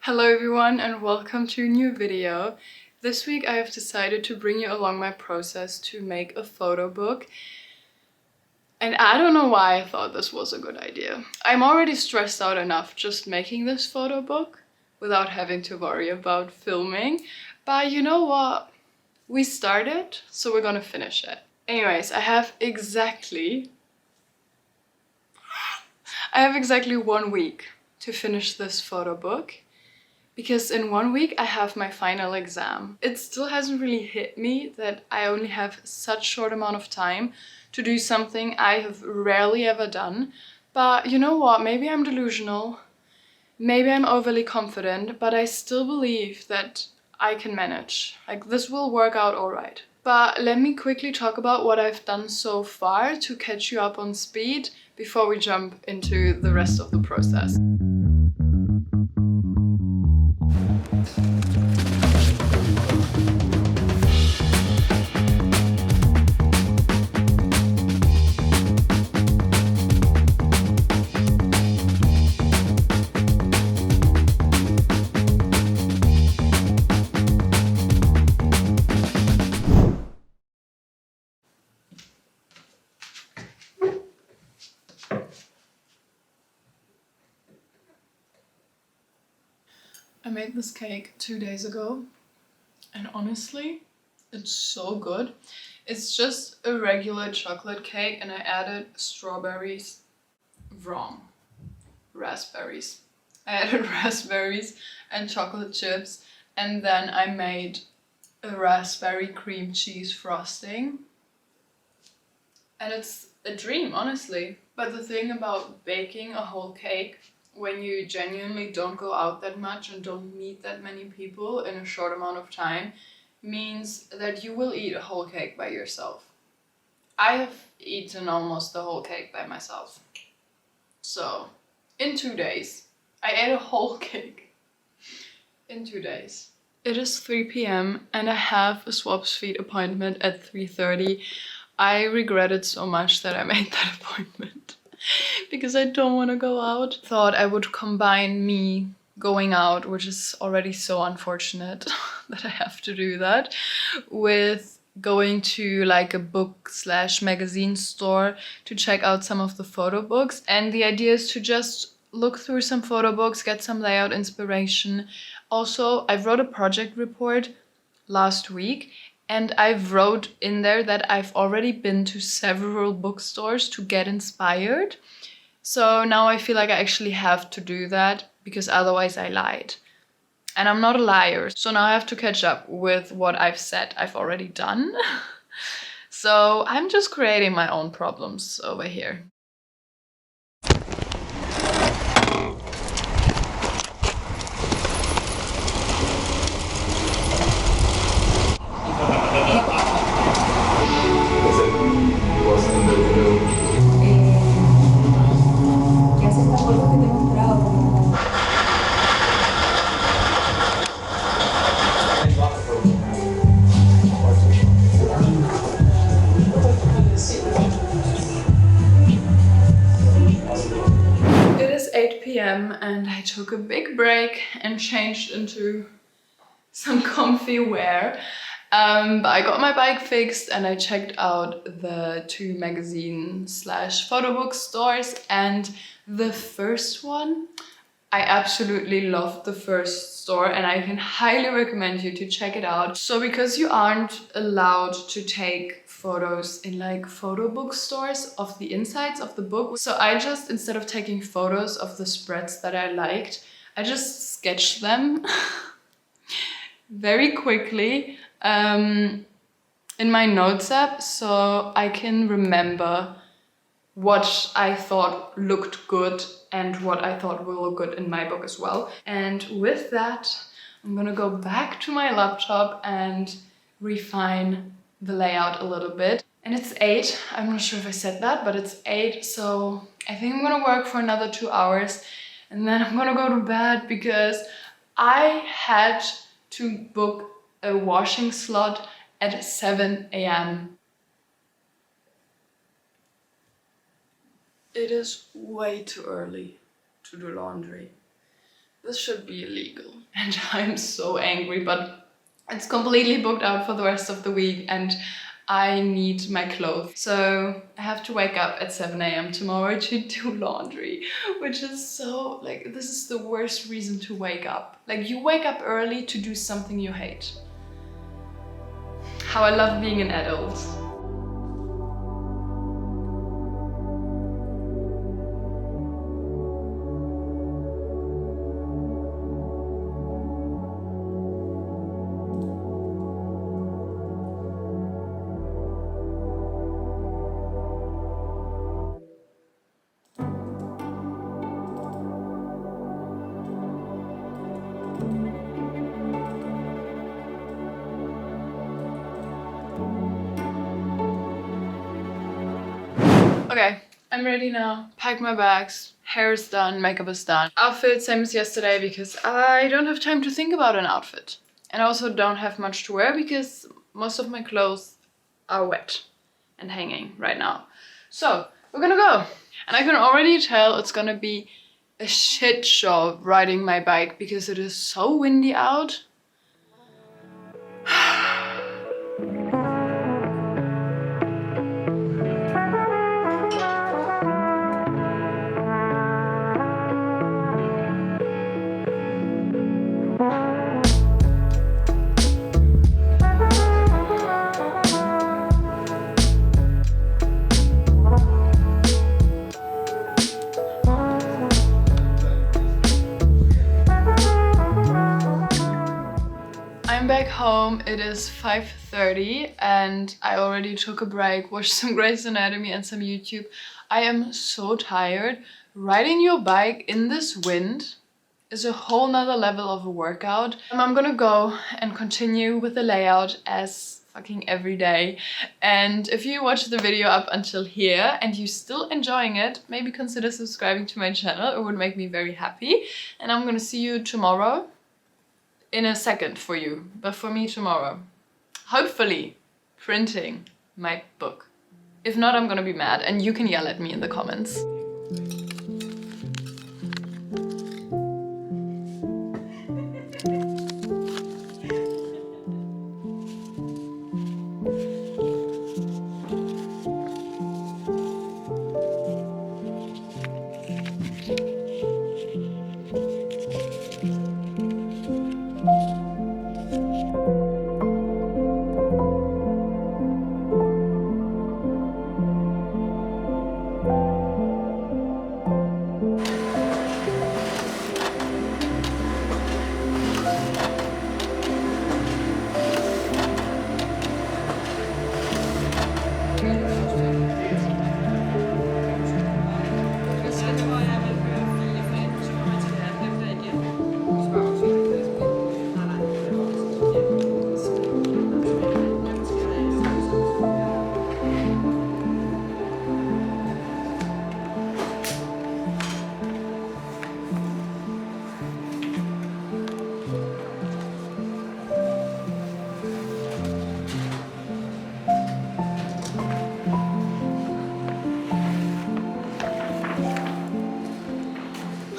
Hello everyone and welcome to a new video. This week I have decided to bring you along my process to make a photo book. And I don't know why I thought this was a good idea. I'm already stressed out enough just making this photo book without having to worry about filming. But you know what? We started, so we're gonna finish it. Anyways, I have exactly 1 week to finish this photo book. Because in 1 week I have my final exam. It still hasn't really hit me that I only have such short amount of time to do something I have rarely ever done. But you know what, maybe I'm delusional, maybe I'm overly confident, but I still believe that I can manage. Like, this will work out alright. But let me quickly talk about what I've done so far to catch you up on speed before we jump into the rest of the process. I made this cake 2 days ago and honestly, it's so good. It's just a regular chocolate cake and I added strawberries. Wrong. Raspberries. I added raspberries and chocolate chips, and then I made a raspberry cream cheese frosting. And it's a dream, honestly. But the thing about baking a whole cake, when you genuinely don't go out that much and don't meet that many people in a short amount of time, means that you will eat a whole cake by yourself. I have eaten almost the whole cake by myself. So, in 2 days, I ate a whole cake. In 2 days. It is 3 p.m. and I have a swap feed appointment at 3:30. I regret it so much that I made that appointment because I don't want to go out. Thought I would combine me going out, which is already so unfortunate that I have to do that, with going to like a book/magazine store to check out some of the photo books. And the idea is to just look through some photo books, get some layout inspiration. Also, I wrote a project report last week and I wrote in there that I've already been to several bookstores to get inspired. So now I feel like I actually have to do that because otherwise I lied. And I'm not a liar. So now I have to catch up with what I've said I've already done. So I'm just creating my own problems over here. It is 8 p.m. and I took a big break and changed into some comfy wear. But I got my bike fixed and I checked out the 2 magazine/photo book stores, and the first one, I absolutely loved the first store and I can highly recommend you to check it out. So because you aren't allowed to take photos in like photo book stores of the insides of the book, so I just, instead of taking photos of the spreads that I liked, I just sketched them very quickly in my notes app so I can remember what I thought looked good and what I thought will look good in my book as well. And with that, I'm gonna go back to my laptop and refine the layout a little bit. And it's 8, I'm not sure if I said that, but it's 8, so I think I'm gonna work for another 2 hours and then I'm gonna go to bed because I had to book a washing slot at 7 a.m. It is way too early to do laundry. This should be illegal. And I'm so angry, but it's completely booked out for the rest of the week and I need my clothes. So I have to wake up at 7 a.m. tomorrow to do laundry, which is so, like, this is the worst reason to wake up. Like, you wake up early to do something you hate. How I love being an adult. Okay, I'm ready now. Packed my bags, hair is done, makeup is done. Outfit, same as yesterday, because I don't have time to think about an outfit. And I also don't have much to wear because most of my clothes are wet and hanging right now. So, we're gonna go. And I can already tell it's gonna be a shit show riding my bike because it is so windy out. I'm back home, it is 5:30 and I already took a break, watched some Grey's Anatomy and some YouTube. I am so tired. Riding your bike in this wind is a whole nother level of a workout. I'm gonna go and continue with the layout as fucking every day. And if you watch the video up until here and you're still enjoying it, maybe consider subscribing to my channel. It would make me very happy. And I'm gonna see you tomorrow. In a second for you, but for me tomorrow. Hopefully printing my book. If not, I'm gonna be mad and you can yell at me in the comments.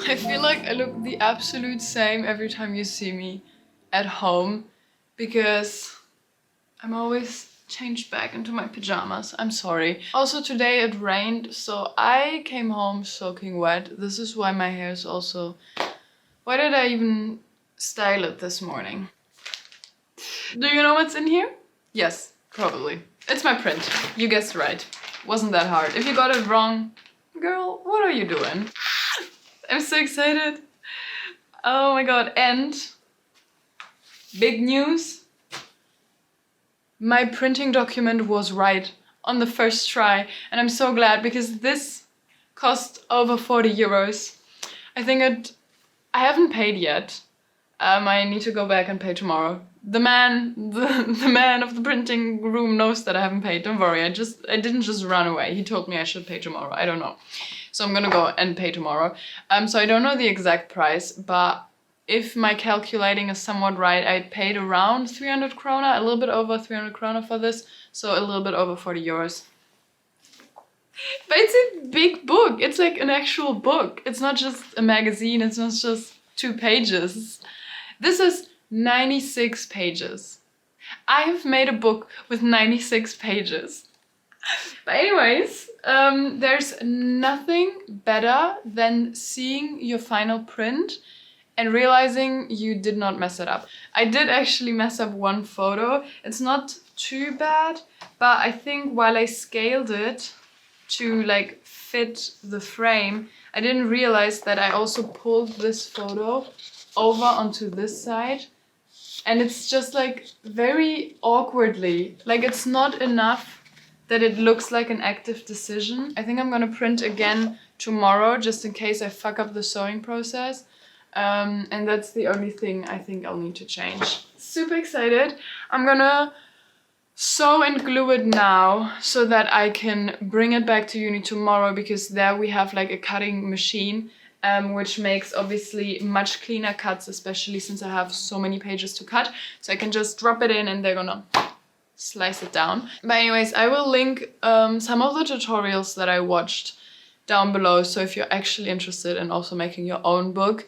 I feel like I look the absolute same every time you see me at home because I'm always changed back into my pajamas. I'm sorry. Also today it rained, so I came home soaking wet. This is why my hair is also... Why did I even style it this morning? Do you know what's in here? Yes, probably. It's my print. You guessed right. Wasn't that hard. If you got it wrong, girl, what are you doing? I'm so excited. Oh my god. And big news. My printing document was right on the first try. And I'm so glad because this cost over 40 euros. I haven't paid yet. I need to go back and pay tomorrow. The man of the printing room knows that I haven't paid. Don't worry. I didn't just run away. He told me I should pay tomorrow. I don't know. So I'm gonna go and pay tomorrow. So I don't know the exact price, but if my calculating is somewhat right, I paid around 300 krona, a little bit over 300 krona for this, so a little bit over 40 euros. But it's a big book. It's like an actual book. It's not just a magazine. It's not just 2 pages. This is 96 pages. I have made a book with 96 pages. But anyways, there's nothing better than seeing your final print and realizing you did not mess it up. I did actually mess up one photo. It's not too bad, but I think while I scaled it to like fit the frame, I didn't realize that I also pulled this photo over onto this side. And it's just like very awkwardly, like it's not enough that it looks like an active decision. I think I'm gonna print again tomorrow just in case I fuck up the sewing process. And that's the only thing I think I'll need to change. Super excited. I'm gonna sew and glue it now so that I can bring it back to uni tomorrow, because there we have like a cutting machine, which makes obviously much cleaner cuts, especially since I have so many pages to cut. So I can just drop it in and they're gonna slice it down. But anyways, I will link some of the tutorials that I watched down below. So if you're actually interested in also making your own book,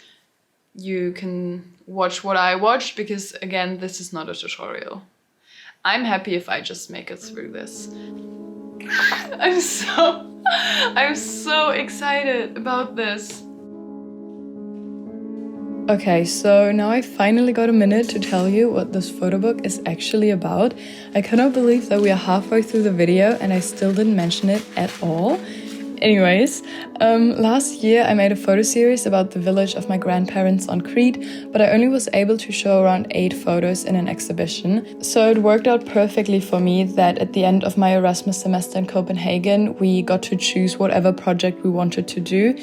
you can watch what I watched, because again, this is not a tutorial. I'm happy if I just make it through this. I'm so excited about this. Okay, so now I finally got a minute to tell you what this photo book is actually about. I cannot believe that we are halfway through the video and I still didn't mention it at all. Anyways, last year I made a photo series about the village of my grandparents on Crete, but I only was able to show around 8 photos in an exhibition. So it worked out perfectly for me that at the end of my Erasmus semester in Copenhagen, we got to choose whatever project we wanted to do.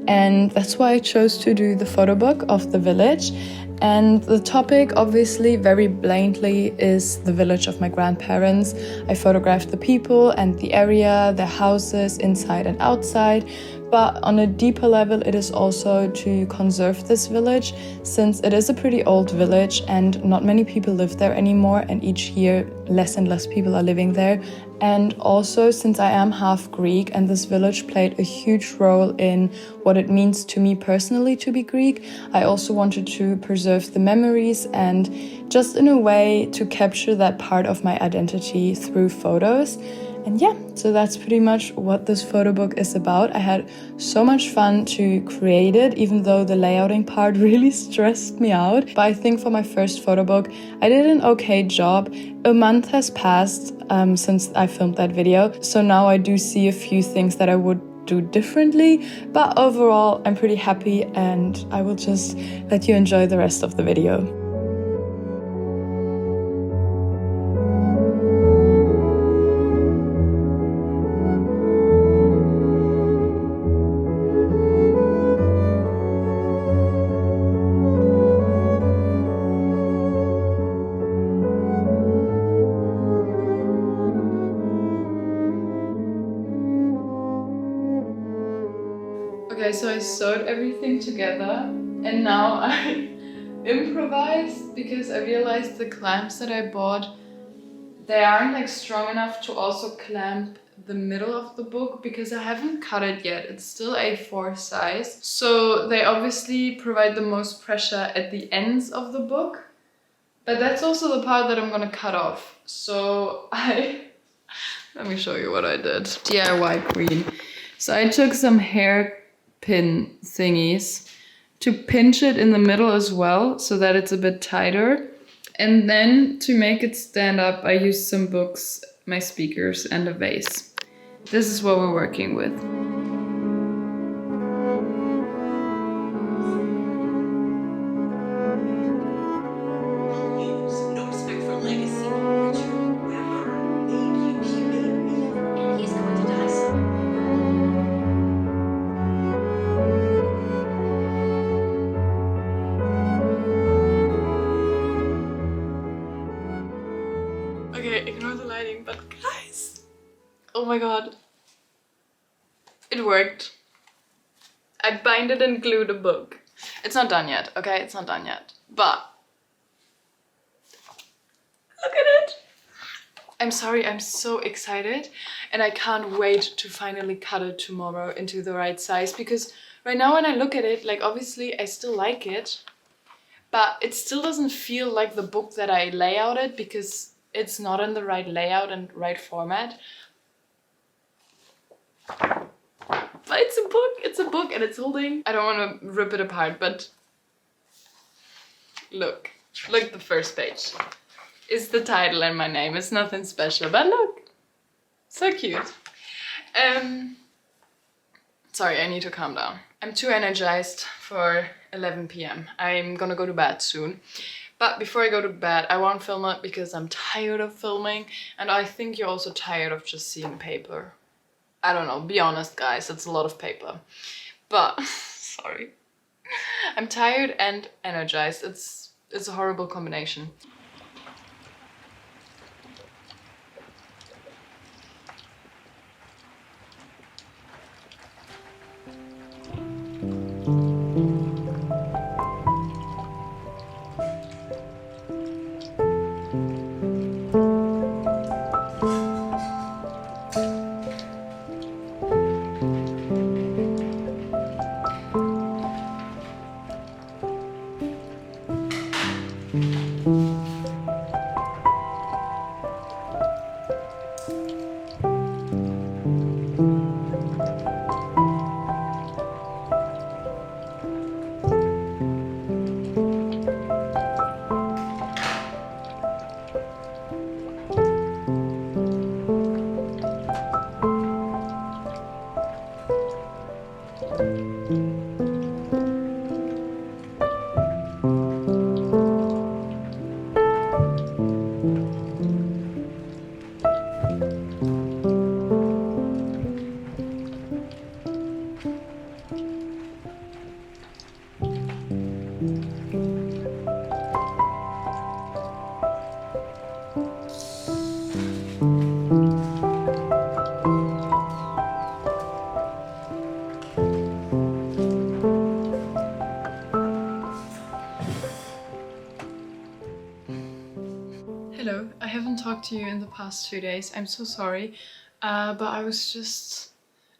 And that's why I chose to do the photo book of the village. And the topic, obviously, very blatantly, is the village of my grandparents. I photographed the people and the area, their houses, inside and outside. But on a deeper level, it is also to conserve this village, since it is a pretty old village and not many people live there anymore, and each year less and less people are living there. And also, since I am half Greek and this village played a huge role in what it means to me personally to be Greek, I also wanted to preserve the memories and just in a way to capture that part of my identity through photos. And yeah, so that's pretty much what this photo book is about. I had so much fun to create it, even though the layouting part really stressed me out. But I think for my first photo book, I did an okay job. A month has passed since I filmed that video, so now I do see a few things that I would do differently. But overall, I'm pretty happy, and I will just let you enjoy the rest of the video. Okay, so I sewed everything together and now I improvised because I realized the clamps that I bought, they aren't like strong enough to also clamp the middle of the book because I haven't cut it yet. It's still A4 size. So they obviously provide the most pressure at the ends of the book, but that's also the part that I'm gonna cut off. So let me show you what I did. DIY queen. So I took some hair pin thingies to pinch it in the middle as well so that it's a bit tighter, and then to make it stand up I used some books, my speakers and a vase. This is what we're working with. Okay, ignore the lighting, but guys, oh my god, it worked. I binded and glued a book. It's not done yet, okay? It's not done yet, but look at it. I'm sorry, I'm so excited and I can't wait to finally cut it tomorrow into the right size, because Right now when I look at it, like obviously I still like it, but it still doesn't feel like the book that I layouted because it's not in the right layout and right format. But it's a book and it's holding. I don't want to rip it apart, but look the first page. It's the title and my name. It's nothing special, but look, so cute. Sorry, I need to calm down. I'm too energized for 11 p.m. I'm gonna go to bed soon. But before I go to bed, I won't film it because I'm tired of filming, and I think you're also tired of just seeing paper. I don't know, be honest guys, it's a lot of paper. But, sorry. I'm tired and energized. It's a horrible combination. Hello, I haven't talked to you in the past 2 days. I'm so sorry, but I was just,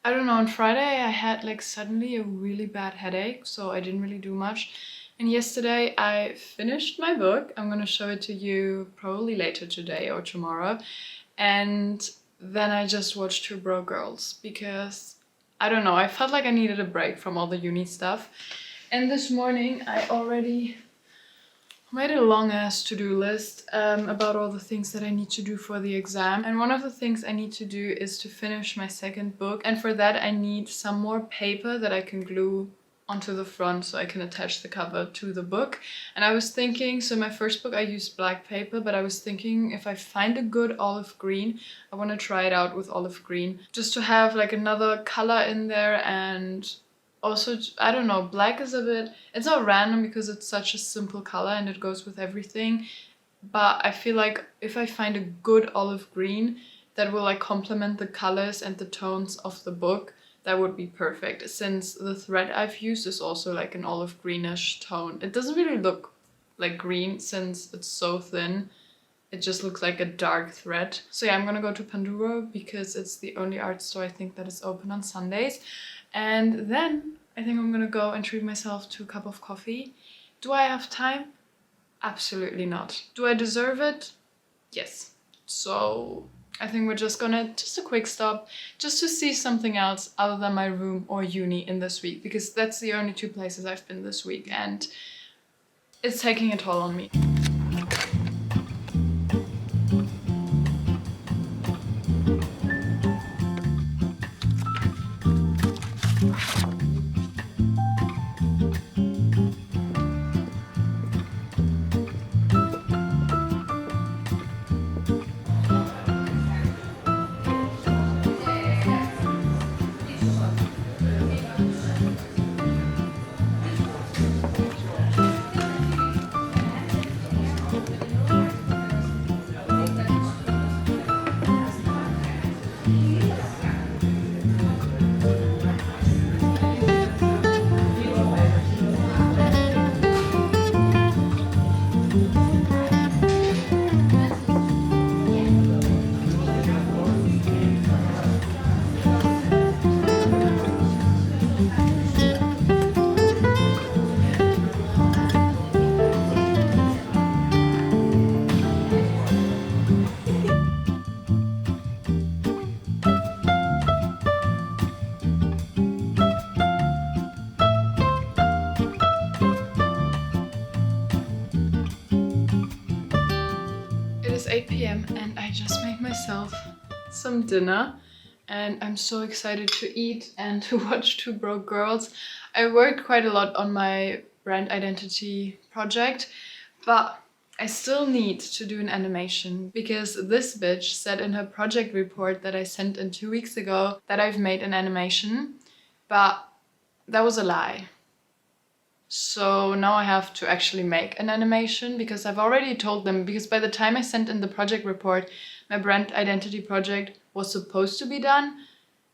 I don't know, on Friday I had like suddenly a really bad headache, so I didn't really do much. And yesterday I finished my book. I'm gonna show it to you probably later today or tomorrow. And then I just watched Two Broke Girls because, I don't know, I felt like I needed a break from all the uni stuff. And this morning I already made a long ass to-do list about all the things that I need to do for the exam. And one of the things I need to do is to finish my second book. And for that I need some more paper that I can glue onto the front so I can attach the cover to the book. And I was thinking, so my first book I used black paper, but I was thinking if I find a good olive green, I want to try it out with olive green. Just to have like another color in there. And also, I don't know, black is a bit, it's not random because it's such a simple color and it goes with everything. But I feel like if I find a good olive green that will like complement the colors and the tones of the book, that would be perfect. Since the thread I've used is also like an olive greenish tone. It doesn't really look like green since it's so thin. It just looks like a dark thread. So yeah, I'm gonna go to Panduro because it's the only art store I think that is open on Sundays. And then I think I'm gonna go and treat myself to a cup of coffee. Do I have time? Absolutely not. Do I deserve it? Yes. So I think we're just a quick stop, just to see something else other than my room or uni in this week, because that's the only two places I've been this week and it's taking a toll on me. is 8 p.m. and I just made myself some dinner and I'm so excited to eat and to watch Two Broke Girls. I worked quite a lot on my brand identity project, but I still need to do an animation because this bitch said in her project report that I sent in 2 weeks ago that I've made an animation, but that was a lie. So now I have to actually make an animation because I've already told them, because by the time I sent in the project report, my brand identity project was supposed to be done.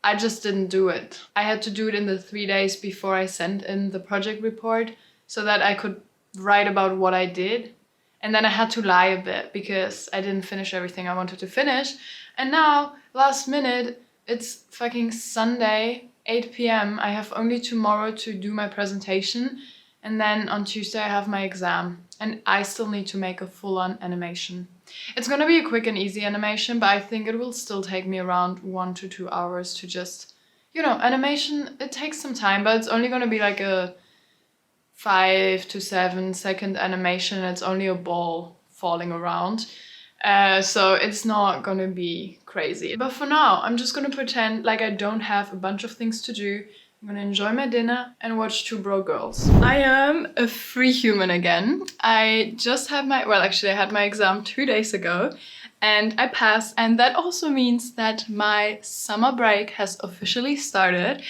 I just didn't do it. I had to do it in the 3 days before I sent in the project report so that I could write about what I did. And then I had to lie a bit because I didn't finish everything I wanted to finish. And now, last minute, it's fucking Sunday, 8 p.m. I have only tomorrow to do my presentation. And then on Tuesday I have my exam. And I still need to make a full-on animation. It's gonna be a quick and easy animation, but I think it will still take me around 1 to 2 hours to just... You know, animation, it takes some time, but it's only gonna be like a 5 to 7 second animation and it's only a ball falling around. So it's not gonna be crazy. But for now, I'm just gonna pretend like I don't have a bunch of things to do. I'm gonna enjoy my dinner and watch Two Broke Girls. I am a free human again. I just had my, well actually I had my exam 2 days ago and I passed, and that also means that my summer break has officially started.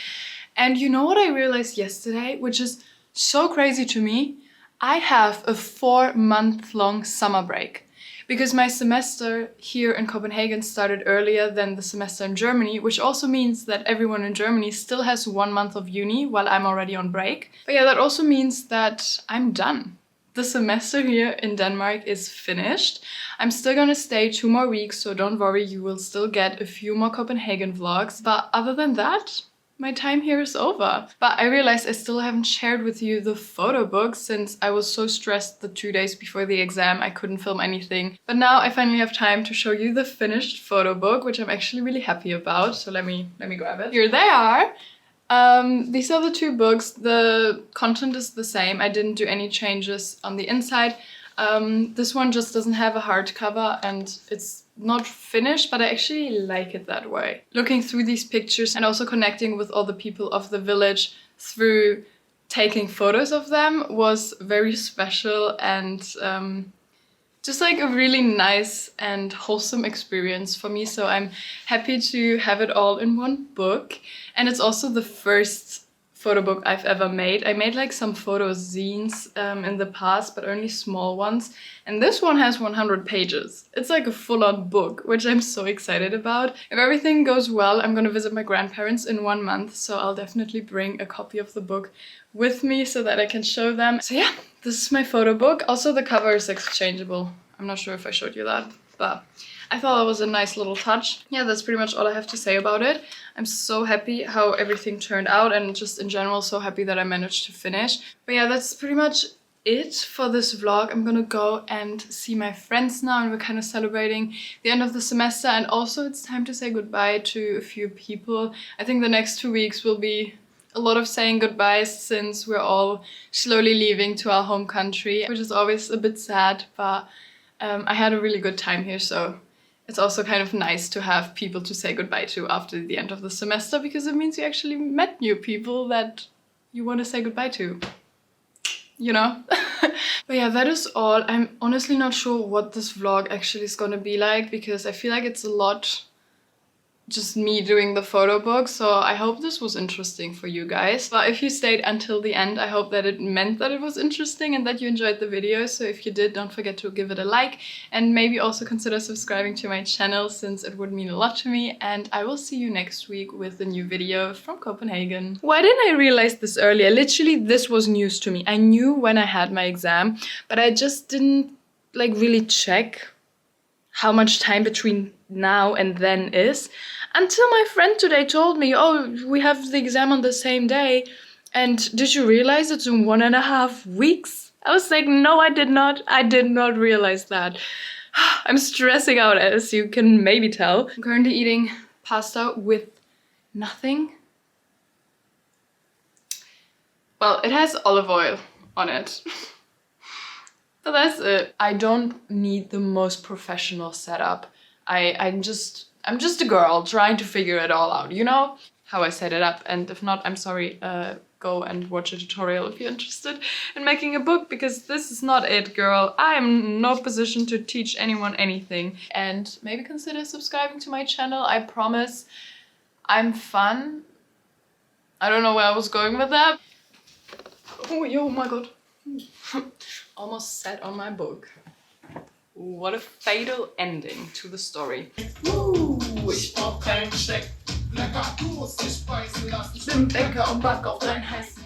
And you know what I realized yesterday, which is so crazy to me? I have a 4-month-long summer break. Because my semester here in Copenhagen started earlier than the semester in Germany, which also means that everyone in Germany still has 1 month of uni while I'm already on break. But yeah, that also means that I'm done. The semester here in Denmark is finished. I'm still gonna stay 2 more weeks, so don't worry, you will still get a few more Copenhagen vlogs. But other than that, my time here is over. But I realized I still haven't shared with you the photo book since I was so stressed the 2 days before the exam I couldn't film anything. But now I finally have time to show you the finished photo book, which I'm actually really happy about. So let me grab it. Here they are. These are the 2 books. The content is the same. I didn't do any changes on the inside. This one just doesn't have a hardcover and it's not finished, but I actually like it that way. Looking through these pictures and also connecting with all the people of the village through taking photos of them was very special and just like a really nice and wholesome experience for me. So I'm happy to have it all in one book. And it's also the first photo book I've ever made. I made like some photo zines in the past, but only small ones. And this one has 100 pages. It's like a full-on book, which I'm so excited about. If everything goes well, I'm gonna visit my grandparents in 1 month, so I'll definitely bring a copy of the book with me so that I can show them. So yeah, this is my photo book. Also, the cover is exchangeable. I'm not sure if I showed you that, but I thought that was a nice little touch. Yeah, that's pretty much all I have to say about it. I'm so happy how everything turned out and just in general so happy that I managed to finish. But yeah, that's pretty much it for this vlog. I'm gonna go and see my friends now and we're kind of celebrating the end of the semester, and also it's time to say goodbye to a few people. I think the next 2 weeks will be a lot of saying goodbyes since we're all slowly leaving to our home country, which is always a bit sad, but I had a really good time here, so it's also kind of nice to have people to say goodbye to after the end of the semester, because it means you actually met new people that you want to say goodbye to, you know? But yeah, that is all. I'm honestly not sure what this vlog actually is gonna be like, because I feel like it's a lot just me doing the photo book, so I hope this was interesting for you guys. But if you stayed until the end, I hope that it meant that it was interesting and that you enjoyed the video. So if you did, don't forget to give it a like and maybe also consider subscribing to my channel, since it would mean a lot to me. And I will see you next week with a new video from Copenhagen. Why didn't I realize this earlier? Literally, this was news to me. I knew when I had my exam, but I just didn't like really check how much time between now and then is, until my friend today told me, oh, we have the exam on the same day, and did you realize it's in 1.5 weeks? I was like, no, I did not realize that. I'm stressing out, as you can maybe tell. I'm currently eating pasta with nothing. Well, it has olive oil on it. But that's it. I don't need the most professional setup. I'm just a girl trying to figure it all out, you know? How I set it up. And if not, I'm sorry, go and watch a tutorial if you're interested in making a book, because this is not it, girl. I'm in no position to teach anyone anything. And maybe consider subscribing to my channel. I promise I'm fun. I don't know where I was going with that. Oh my god. Almost sat on my book. What a fatal ending to the story. Ich brauch keinen Scheck. Ich bin Bäcker und back auf dein heißes